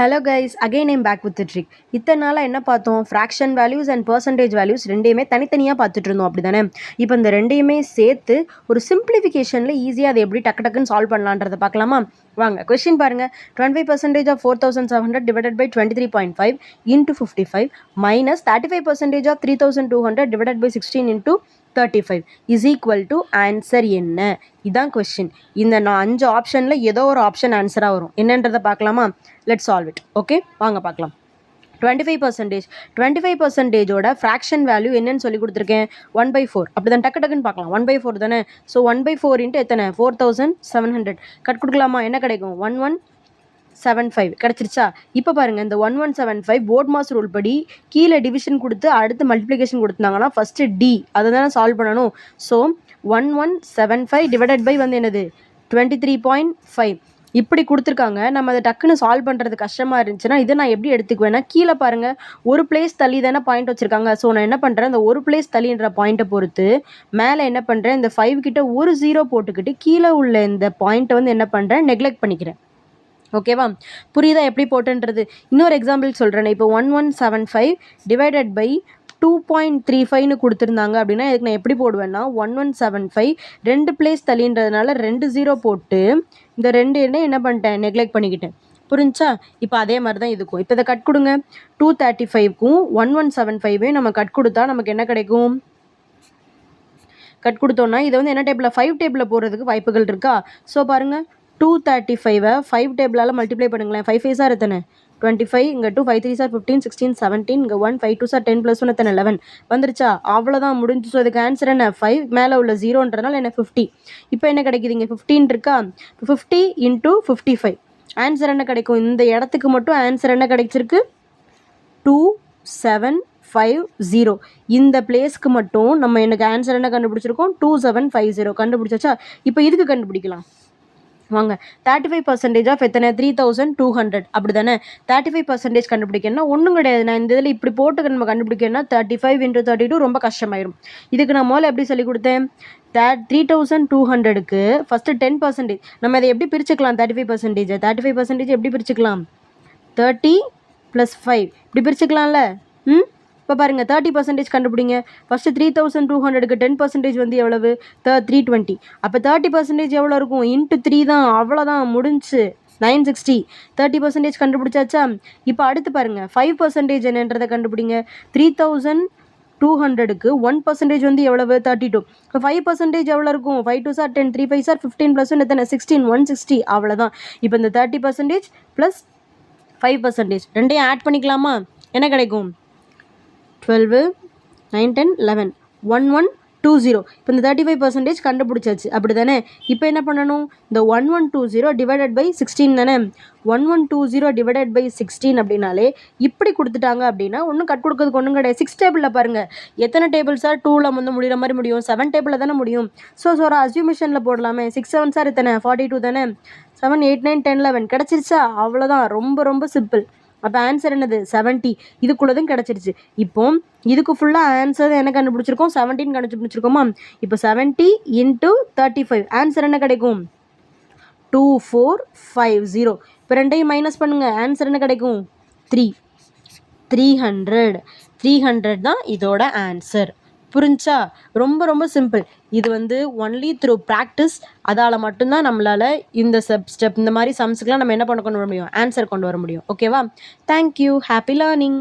Hello guys, again I'm back with trick. இத்தனை நாளாக என்ன பார்த்தோம்? Fraction values and percentage values ரெண்டையுமே தனித்தனியாக பார்த்துட்டு இருந்தோம், அப்படி தானே? இப்போ இந்த ரெண்டையுமே சேர்த்து ஒரு சிம்பிளிஃபிகேஷனில் ஈஸியாக அதை எப்படி டக்குன்னு சால்வ் பண்ணலான்றதை பார்க்கலாமா? வாங்க, கொஸ்டின் பாருங்கள். 25% of 4700 divided by 23.5 into 55 minus 35% of 3200 divided by 16 into 35 is equal to answer என்ன? இதான் கொஸ்டின். இந்த நான் 5 ஆப்ஷனில் ஏதோ ஒரு ஆப்ஷன் ஆன்சராக வரும். என்னன்றதை பார்க்கலாமா? Let's solve it. ஓகே, வாங்க பார்க்கலாம். 25%ஓட ஃப்ராக்ஷன் வேல்யூ என்னன்னு சொல்லி கொடுத்துருக்கேன். 1/4. அப்படி தான் டக்குன்னு பார்க்கலாம். 1/4 தானே. ஸோ 1/4 இன்ட்டு எத்தனை? 4700. கட் கொடுக்கலாமா? என்ன கிடைக்கும்? 1175 கிடச்சிருச்சா? இப்போ பாருங்கள், இந்த 1175 போர்ட் மாஸ் ரூல் படி கீழே டிவிஷன் கொடுத்து அடுத்து மல்டிப்ளிகேஷன் கொடுத்தாங்கன்னா ஃபஸ்ட்டு டி அதை தானே சால்வ் பண்ணணும். ஸோ 1175 டிவைடட் பை வந்து என்னது? 23.5 இப்படி கொடுத்துருக்காங்க. நம்ம அதை டக்குன்னு சால்வ் பண்ணுறது கஷ்டமாக இருந்துச்சுன்னா இதை நான் எப்படி எடுத்துக்குவேன்னா, கீழே பாருங்கள், ஒரு பிளேஸ் தள்ளி தானே பாயிண்ட் வச்சுருக்காங்க. ஸோ நான் என்ன பண்ணுறேன், இந்த ஒரு பிளேஸ் தள்ளின்ற பாயிண்ட்டை பொறுத்து மேலே என்ன பண்ணுறேன், இந்த 5 கிட்ட ஒரு 0 போட்டுக்கிட்டு கீழே உள்ள இந்த பாயிண்ட்டை வந்து என்ன பண்ணுறேன், நெக்லெக்ட் பண்ணிக்கிறேன். ஓகேவா? புரியுதா எப்படி போட்டுன்றது? இன்னொரு எக்ஸாம்பிள் சொல்கிறேன். இப்போ 1175 டிவைடட் பை 2.35ன்னு கொடுத்துருந்தாங்க அப்படின்னா இதுக்கு நான் எப்படி போடுவேன்னா, 1175 ரெண்டு பிளேஸ் தள்ளின்றதுனால 2 0 போட்டு இந்த ரெண்டு என்ன பண்ணிட்டேன், நெக்லெக்ட் பண்ணிக்கிட்டேன். புரிஞ்சா? இப்போ அதே மாதிரி தான் இதுக்கும். இப்போ இதை கட் கொடுங்க. 235க்கும் 1175 நம்ம கட் கொடுத்தா நமக்கு என்ன கிடைக்கும்? கட் கொடுத்தோன்னா இதை வந்து என்ன டேபிளில், 5 டேபிளில் போடுறதுக்கு வாய்ப்புகள் இருக்கா? ஸோ பாருங்கள், 235 5 டேபிளால் மல்டிப்ளை பண்ணுங்களேன். 5 5 சார் எத்தனை? 25. இங்கே 2 5 3 சார் 15 16 17. இங்கே 1 5 2 சார் 10 + 1 எத்தனை? 11. வந்துருச்சா? அவ்வளோதான், முடிஞ்சு. ஸோ இதுக்கு ஆன்சர் என்ன? 5 மேலே உள்ள 0ன்றனால என்ன? 50. இப்போ என்ன கிடைக்குது? இங்கே 15 இருக்கா? 50 × 55 ஆன்சர் என்ன கிடைக்கும்? இந்த இடத்துக்கு மட்டும் ஆன்சர் என்ன கிடைச்சிருக்கு? 2750. இந்த பிளேஸ்க்கு மட்டும் நம்ம எனக்கு ஆன்சர் என்ன கண்டுபிடிச்சிருக்கோம்? 2750 கண்டுபிடிச்சாச்சா? இப்போ இதுக்கு கண்டுபிடிக்கலாம் வாங்க. 35% ஆஃப் எத்தனை? 3200 அப்படி தானே. 35% கண்டுபிடிக்கணும்னா ஒன்றும் கிடையாது. நான் இந்த இதில் இப்படி போட்டு நம்ம கண்டுபிடிக்கணும்னா 35 × 32 ரொம்ப கஷ்டமாயிடும். இதுக்கு நான் முதல்ல எப்படி சொல்லி கொடுத்தேன்? 3200க்கு ஃபஸ்ட்டு 10% நம்ம இதை எப்படி பிரிச்சுக்கலாம்? 35% எப்படி பிரிச்சுக்கலாம்? 30 + 5 இப்படி பிரிச்சுக்கலாம்ல. இப்போ பாருங்கள், 30% கண்டுபிடிங்க. ஃபஸ்ட்டு 3200க்கு 10% வந்து எவ்வளவு? 320. அப்போ 30% எவ்வளோ இருக்கும்? × 3 தான். அவ்வளோதான், முடிஞ்சு. 960. 30% கண்டுபிடிச்சாச்சா? இப்போ அடுத்து பாருங்கள், 5% என்னன்றதை கண்டுபிடிங்க. 3200க்கு 1% வந்து எவ்வளவு? 32. இப்போ 5% எவ்வளோ இருக்கும்? 5 2 சார் 10 3 5 சார் 15 + 1 எத்தனை? 16 160. அவ்வளோதான். இப்போ இந்த 30% + 5% ரெண்டையும் ஆட் பண்ணிக்கலாமா? என்ன கிடைக்கும்? 12 9 10 11 1120. இப்போ இந்த 35% கண்டுபிடிச்சாச்சு, அப்படி தானே. இப்போ என்ன பண்ணணும்? இந்த 1120 டிவைடட் பை 16 தானே. 1120 டிவைடட் பை 16 அப்படின்னாலே இப்படி கொடுத்துட்டாங்க அப்படின்னா ஒன்றும் கட் கொடுக்கறதுக்கு ஒன்றும் கிடையாது. 6 டேபிளில் பாருங்கள், எத்தனை டேபிள் சார் 2ல் வந்து முடிகிற மாதிரி முடியும்? 7 டேபிளில் தானே முடியும். ஸோ ஒரு அஸ்யூமிஷனில் போடலாமே. 6 7 சார் எத்தனை? 42 தானே. 7 8 9 10 11 கிடச்சிருச்சா? அவ்வளோதான், ரொம்ப ரொம்ப சிம்பிள். அப்போ ஆன்சர் என்னது? 70. இதுக்குள்ளதும் கிடச்சிருச்சு. இப்போ இதுக்கு ஃபுல்லாக ஆன்சர் என்ன கண்டுபிடிச்சிருக்கோம்? 17 கண்டுபிடிச்சிருக்கோமா? இப்போ 70 × 35 ஆன்சர் என்ன கிடைக்கும்? 2450. இப்போ ரெண்டையும் மைனஸ் பண்ணுங்கள், ஆன்சர் என்ன கிடைக்கும்? 300. 300 தான் இதோட ஆன்சர். புரிஞ்சா? ரொம்ப ரொம்ப சிம்பிள். இது வந்து ஒன்லி த்ரூ ப்ராக்டிஸ். அதால் மட்டும்தான் நம்மளால் இந்த ஸ்டெப் இந்த மாதிரி சம்ஸுக்கெலாம் நம்ம என்ன பண்ண கொண்டு வர முடியும்? ஆன்சர் கொண்டு வர முடியும். ஓகேவா? தேங்க்யூ. Happy learning.